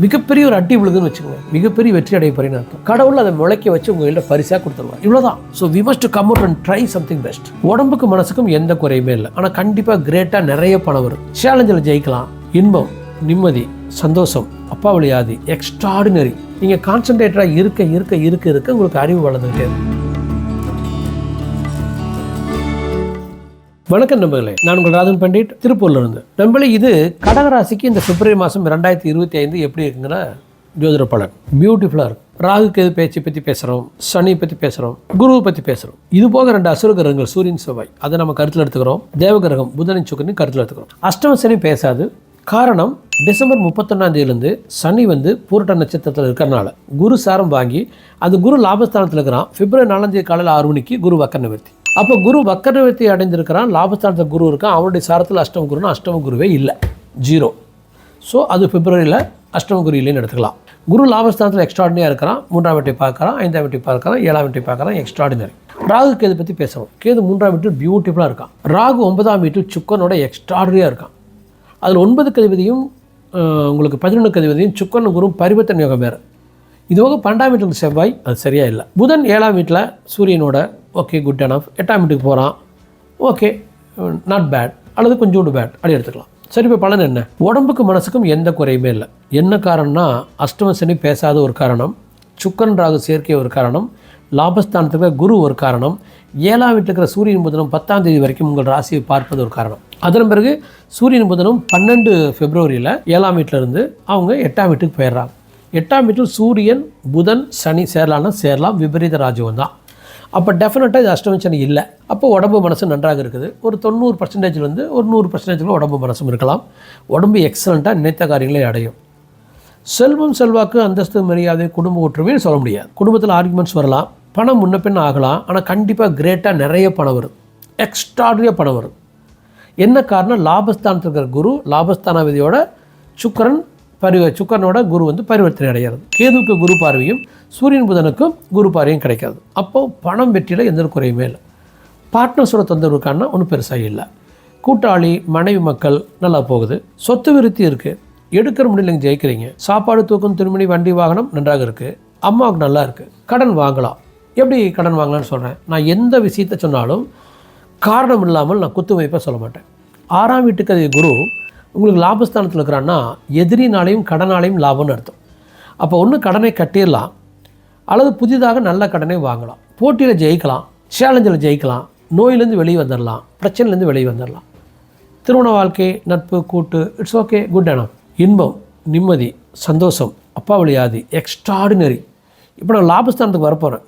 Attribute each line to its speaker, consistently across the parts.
Speaker 1: மிகப்பெரிய ஒரு அடி விழுதுன்னு வச்சுக்கோங்க, மிகப்பெரிய வெற்றி அடைய போறீங்கன்னு அர்த்தம். கடவுள் அதை முளைக்க வச்சு உங்கள்கிட்ட பரிசாக கொடுத்துருவார். இவ்வளோதான். So we must come out and try something best. உடம்புக்கு மனசுக்கும் எந்த குறையுமே இல்லை. ஆனால் கண்டிப்பாக கிரேட்டாக நிறைய பணம் வரும். சேலஞ்சில் ஜெயிக்கலாம். இன்பம், நிம்மதி, சந்தோஷம், அப்பாவளி ஆதி, எக்ஸ்ட்ராடினரி. நீங்கள் கான்சன்ட்ரேட்டராக இருக்க இருக்க இருக்க இருக்க உங்களுக்கு அறிவு வளர்ந்துகிட்டே இருக்கும். வணக்கம் நண்பர்களே, நான் உங்கள் ராஜன் பண்டிட், திருப்பூர்ல இருந்து. நண்பர்களே, இது கடகராசிக்கு இந்த பிப்ரவரி மாதம் 2025 எப்படி இருக்குங்கிற ஜோதிட பலன் பியூட்டிஃபுல்லாக இருக்கும். ராகு கேது பேச்சு பற்றி பேசுகிறோம், சனி பற்றி பேசுகிறோம், குருவை பற்றி பேசுகிறோம். இது போக 2 அசுர கிரகங்கள் சூரியன் செவ்வாய், அதை நம்ம கருத்தில் எடுத்துக்கிறோம். தேவகிரகம் புதனின் சுக்கரனையும் கருத்தில் எடுத்துக்கிறோம். அஷ்டம சனி பேசாது. காரணம், டிசம்பர் 31 சனி பூரட்ட நட்சத்திரத்தில் இருக்கிறனால குரு சாரம் வாங்கி அந்த குரு லாபஸ்தானத்தில் இருக்கிறான். பிப்ரவரி 4 காலையில் 6 மணிக்கு குரு வக்கர நிவர்த்தி. அப்போ குரு வக்கர நிவர்த்தி அடைஞ்சிருக்கிறான். லாபஸ்தானத்தில் குரு இருக்கான். அவருடைய சாரத்தில் அஷ்டம குருன்னா அஷ்டம குருவே இல்லை, 0. ஸோ அது பிப்ரவரியில் அஷ்டம குரு இல்லைன்னு எடுத்துக்கலாம். குரு லாபஸ்தானத்தில் எக்ஸ்ட்ராடினரியாக இருக்கிறான். 3ஆம் வீட்டை பார்க்குறான், 5ஆம் வீட்டை பார்க்குறான், 7ஆம் வீட்டை பார்க்குறான். எக்ஸ்ட்ராடினரி. ராகு கேது பற்றி பேசுகிறோம். கேது 3ஆம் வீட்டில் பியூட்டிஃபுல்லாக இருக்கான். ராகு 9ஆம் வீட்டில் சுக்கரனோட எக்ஸ்ட்ராடினரியாக இருக்கான். அதில் 9க்கு அதிபதியும் உங்களுக்கு 11க்கு அதிபதியும் சுக்கரன் குரு பரிவர்த்தனை யோகம் வேறு. இதுவாக 12ஆம் வீட்டில் செவ்வாய், அது சரியாக இல்லை. புதன் 7ஆம் வீட்டில் சூரியனோட ஓகே, குட் அனஃப். 8ஆம் வீட்டுக்கு போகிறான், ஓகே, நாட் பேட், அல்லது கொஞ்சோண்டு பேட், அப்படி எடுத்துக்கலாம். சரி, இப்போ பலன் என்ன? உடம்புக்கு மனசுக்கும் எந்த குறையுமே இல்லை. என்ன காரணம்னா, அஷ்டம சனி பேசாத ஒரு காரணம், சுக்கரன் ராகு சேர்க்கை ஒரு காரணம், லாபஸ்தானத்துக்கு குரு ஒரு காரணம், 7ஆம் வீட்டில் இருக்கிற சூரியன் புதனும் 10ஆம் தேதி வரைக்கும் உங்கள் ராசியை பார்ப்பது ஒரு காரணம். அதன் பிறகு சூரியன் புதனும் 12 பிப்ரவரியில் 7ஆம் வீட்டில் இருந்து அவங்க 8ஆம் வீட்டுக்கு போயிடுறாங்க. 8ஆம் வீட்டில் சூரியன் புதன் சனி சேரலாம்னா சேரலாம், விபரீத ராஜயோகம் தான். அப்போ டெஃபினட்டாக இது அஷ்டம சனி இல்லை. அப்போ உடம்பு மனசு நன்றாக இருக்குது. ஒரு 90% ஒரு 100% உடம்பு மனசும் இருக்கலாம். உடம்பு எக்ஸலண்ட்டாக நினைத்த காரியங்களை அடையும். செல்வம், செல்வாக்கு, அந்தஸ்து, மரியாதை, குடும்ப ஒற்றுமைன்னு சொல்ல முடியாது. குடும்பத்தில் ஆர்குமெண்ட்ஸ் வரலாம், பணம் முன்ன பின் ஆகலாம். ஆனால் கண்டிப்பாக கிரேட்டாக நிறைய பணம் வரும், எக்ஸ்ட்ராடினரியாக பணம் வரும். என்ன காரணம்? லாபஸ்தானத்தில் இருக்கிற குரு லாபஸ்தானாதிபதியோட சுக்கரனோட குரு பரிவர்த்தனை அடைகிறது. கேதுவுக்கு குரு பார்வையும் சூரியன் புதனுக்கும் குரு பார்வையும் கிடைக்காது. அப்போது பணம் வெற்றியில் எந்த குறையுமே இல்லை. பார்ட்னர்ஸோட தொந்தரவுக்கான ஒன்றும் பெருசாக இல்லை. கூட்டாளி, மனைவி, மக்கள் நல்லா போகுது. சொத்து விருத்தி இருக்குது. எடுக்கிற முடியலைங்க, ஜெயிக்கிறீங்க. சாப்பாடு, தூக்கம், துணிமணி, வண்டி, வாகனம் நன்றாக இருக்குது. அம்மாவுக்கு நல்லா இருக்குது. கடன் வாங்கலாம். எப்படி கடன் வாங்கலாம்னு சொல்கிறேன். நான் எந்த விஷயத்தை சொன்னாலும் காரணம் இல்லாமல் நான் குத்து வைப்பாக சொல்ல மாட்டேன். 6ஆம் வீட்டுக்கு அது குரு உங்களுக்கு லாபஸ்தானத்தில் இருக்கிறான்னா எதிரினாலையும் கடனாலையும் லாபம்னு அர்த்தம். அப்போ ஒன்று கடனை கட்டிடலாம், அல்லது புதிதாக நல்ல கடனை வாங்கலாம். போட்டியில் ஜெயிக்கலாம், சேலஞ்சில் ஜெயிக்கலாம், நோயிலேருந்து வெளியே வந்துடலாம், பிரச்சனைலேருந்து வெளியே வந்துடலாம். திருமண வாழ்க்கை, நட்பு, கூட்டு, இட்ஸ் ஓகே, குட் அனஃப். இன்பம், நிம்மதி, சந்தோஷம், அப்பாவளி ஆதி, எக்ஸ்ட்ராடினரி. இப்போ நான் லாபஸ்தானத்துக்கு வரப்போகிறேன்.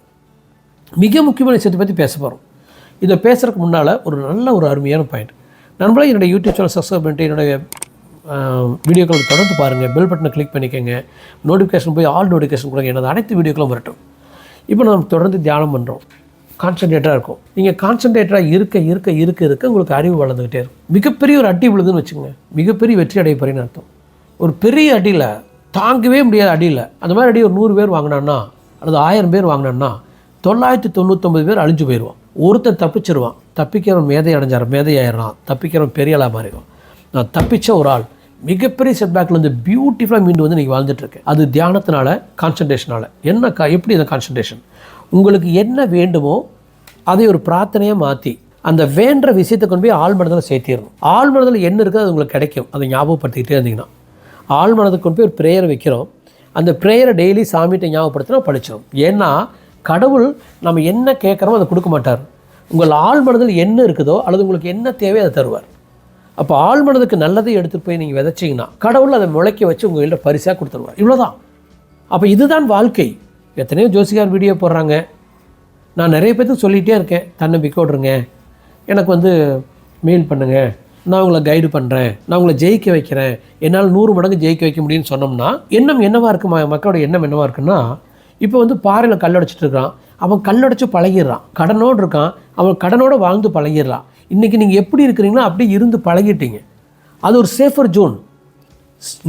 Speaker 1: மிக முக்கியமான விஷயத்தை பற்றி பேச போகிறோம். இதை பேசுகிறதுக்கு முன்னால் ஒரு அருமையான பாயிண்ட். நண்பர்களே, என்னுடைய யூடியூப் சேனல் சப்ஸ்கிரைப் பண்ணிட்டு என்னுடைய வீடியோக்களை தொடர்ந்து பாருங்கள். பெல் பட்டனை கிளிக் பண்ணிக்கோங்க. நோட்டிஃபிகேஷன் போய் ஆல் நோட்டிஃபிகேஷன் கொடுங்க. எனது அனைத்து வீடியோக்களும் வரட்டும். இப்போ நம்ம தொடர்ந்து தியானம் பண்ணுறோம். கான்சன்ட்ரேட்டராக இருக்கும். நீங்கள் கான்சன்ட்ரேட்டராக இருக்க இருக்க இருக்க இருக்க உங்களுக்கு அறிவு வளர்ந்துக்கிட்டே இருக்கும். மிகப்பெரிய ஒரு அடி விழுதுன்னு வச்சுக்கோங்க, மிகப்பெரிய வெற்றி அடைய போறீங்கன்னு அர்த்தம். ஒரு பெரிய அடியில், தாங்கவே முடியாத அடியில், அந்த மாதிரி அடி ஒரு 100 பேர் வாங்கினான்னா அல்லது 1000 பேர் வாங்கினான்னா 999 பேர் அழிஞ்சு போயிடுவான். ஒருத்தன் தப்பிச்சிருவான். தப்பிக்கிறவன் மேதையாயிடறான். தப்பிக்கிறவன் பெரிய ஆளாக மாறிடுவான். நான் தப்பிச்ச ஒரு ஆள் மிகப்பெரிய செட்பேக்கில் பியூட்டிஃபுல்லாக மீண்டு நீங்கள் வாழ்ந்துட்டுருக்கேன். அது தியானத்தினால, கான்சன்ட்ரேஷனால். எப்படி அந்த கான்சன்ட்ரேஷன்? உங்களுக்கு என்ன வேண்டுமோ அதை ஒரு பிரார்த்தனையாக மாற்றி அந்த வேண்ட விஷயத்தை கொண்டு போய் ஆள் மனதில் சேர்த்திடணும். ஆள் மனதில் என்ன இருக்குது அது உங்களுக்கு கிடைக்கும். அதை ஞாபகப்படுத்திக்கிட்டே இருந்தீங்கன்னா ஆள் மனதுக்கு கொண்டு போய் ஒரு ப்ரேயரை வைக்கிறோம். அந்த ப்ரேயரை டெய்லி சாமிகிட்ட ஞாபகப்படுத்தினா படிச்சிடும். ஏன்னா கடவுள் நம்ம என்ன கேட்குறோமோ அதை கொடுக்க மாட்டார். உங்கள் ஆள் மனதில் என்ன இருக்குதோ அல்லது உங்களுக்கு என்ன தேவையோ அதை தருவார். அப்போ ஆள் மனதுக்கு நல்லதை எடுத்துகிட்டு போய் நீங்கள் விதைச்சிங்கன்னா கடவுள் அதை முளைக்க வச்சு உங்கள்கிட்ட பரிசாக கொடுத்துருவார். இவ்வளோதான். அப்போ இதுதான் வாழ்க்கை. எத்தனையோ ஜோசிகார் வீடியோ போடுறாங்க. நான் நிறைய பேருக்கு சொல்லிகிட்டே இருக்கேன், தன்னம்பிக்கை விடுறேங்க, எனக்கு மெயில் பண்ணுங்கள், நான் உங்களை கைடு பண்ணுறேன், நான் உங்களை ஜெயிக்க வைக்கிறேன், என்னால் 100 மடங்கு ஜெயிக்க வைக்க முடியும்னு சொன்னோம்னா எண்ணம் என்னவாக இருக்குது? மக்களோட எண்ணம் என்னவாக இருக்குன்னா, இப்போ பாறையில் கல்லடைச்சிட்டு இருக்கான், அவன் கல்லடைச்சு பழகிடுறான். கடனோடு இருக்கான், அவன் கடனோடு வாழ்ந்து பழகிடுறான். இன்றைக்கி நீங்கள் எப்படி இருக்கிறீங்களோ அப்படியே இருந்து பழகிட்டீங்க. அது ஒரு சேஃபர் ஜோன்.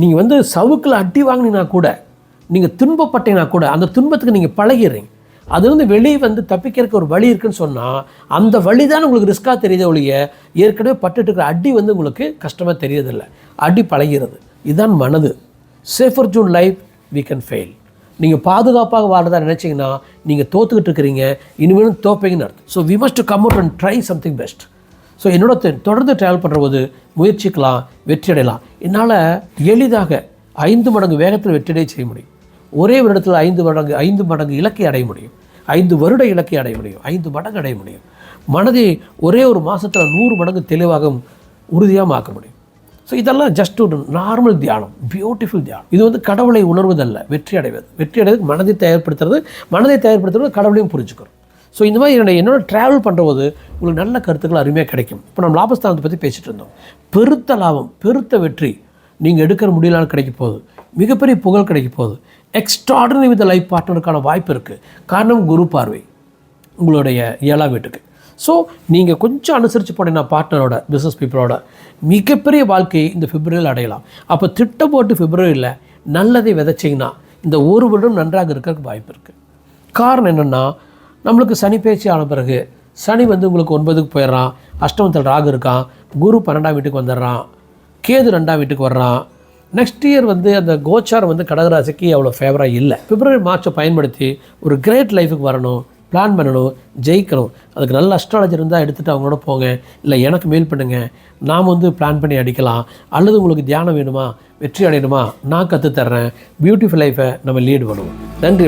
Speaker 1: நீங்கள் சவுக்கில் அடி வாங்கினீங்கன்னா கூட, நீங்கள் துன்பப்பட்டீங்கன்னா கூட அந்த துன்பத்துக்கு நீங்கள் பழகிடுறீங்க. அதுலேருந்து வெளியே தப்பிக்கிறதுக்கு ஒரு வழி இருக்குன்னு சொன்னால் அந்த வழி தான் உங்களுக்கு ரிஸ்க்காக தெரியுது ஒழிய ஏற்கனவே பட்டுட்டு இருக்கிற அடி உங்களுக்கு கஷ்டமாக தெரியறதில்லை. அடி பழகிறது. இதுதான் மனது. Safer zone life we can fail. நீங்கள் பாதுகாப்பாக வாழ்றதா நினச்சிங்கன்னா நீங்கள் தோற்றுக்கிட்டு இருக்கிறீங்க, இனிமேலும் தோப்பீங்கன்னு அர்த்தம். So we must come out and try something best. So என்னோட தொடர்ந்து ட்ராவல் பண்ணுற போது முயற்சிக்கலாம், வெற்றி அடையலாம். என்னால் எளிதாக 5 மடங்கு வேகத்தில் வெற்றியடைய செய்ய முடியும். ஒரே வருடத்தில் 5 மடங்கு இலக்கை அடைய முடியும். 5 வருட இலக்கை அடைய முடியும். 5 மடங்கு அடைய முடியும். மனதை ஒரே ஒரு மாதத்தில் 100 மடங்கு தெளிவாக உறுதியாக ஆக்க முடியும். ஸோ இதெல்லாம் ஜஸ்ட் ஒரு நார்மல் தியானம், பியூட்டிஃபுல் தியானம். இது வந்து கடவுளை உணர்வதல்ல, வெற்றி அடைவது. வெற்றி அடைவதுக்கு மனதை தயார்படுத்துறது கடவுளையும் புரிஞ்சுக்கிறோம். ஸோ இந்த மாதிரி என்னோட ட்ராவல் பண்ணுறபோது உங்களுக்கு நல்ல கருத்துக்கள் அருமையாக கிடைக்கும். இப்போ நம்ம லாபஸ்தானத்தை பற்றி பேசிகிட்டு இருந்தோம். பெருத்த லாபம், பெருத்த வெற்றி நீங்கள் எடுக்கிற முடியலான்னு கிடைக்க போகுது. மிகப்பெரிய புகழ் கிடைக்க போகுது. எக்ஸ்ட்ராடனரி வித் லைஃப் பார்ட்னருக்கான வாய்ப்பு இருக்குது. காரணம் குரு பார்வை உங்களுடைய 7ஆம் வீட்டுக்கு. ஸோ நீங்கள் கொஞ்சம் அனுசரித்து போனீங்கன்னா பார்ட்னரோட, பிஸ்னஸ் பீப்புளோட மிகப்பெரிய வாழ்க்கையை இந்த பிப்ரவரியில் அடையலாம். அப்போ திட்டம் போட்டு பிப்ரவரியில் நல்லதை விதைச்சிங்கன்னா இந்த ஒரு வருடம் நன்றாக இருக்கிறதுக்கு வாய்ப்பு இருக்குது. காரணம் என்னென்னா, நம்மளுக்கு சனி பேச்சு ஆன பிறகு சனி வந்து உங்களுக்கு 9க்கு போயிடுறான், அஷ்டமத்தில் ராகு இருக்கான், குரு 12ஆம் வீட்டுக்கு வந்துடுறான், கேது 2ஆம் வீட்டுக்கு வர்றான். நெக்ஸ்ட் இயர் வந்து அந்த கோச்சாரம் வந்து கடகராசிக்கு அவ்வளோ ஃபேவராக இல்லை. பிப்ரவரி மார்ச்சை பயன்படுத்தி ஒரு கிரேட் லைஃபுக்கு வரணும், பிளான் பண்ணணும், ஜெயிக்கணும். அதுக்கு நல்ல அஸ்ட்ராலஜர் இருந்தால் எடுத்துகிட்டு அவங்களோட போங்க. இல்லை எனக்கு மெயில் பண்ணுங்கள், நாம் வந்து பிளான் பண்ணி அடிக்கலாம். அல்லது உங்களுக்கு தியானம் வேணுமா, வெற்றி அடையணுமா, நான் கற்றுத்தர்றேன். பியூட்டிஃபுல் லைஃப்பை நம்ம லீட் பண்ணுவோம். நன்றி.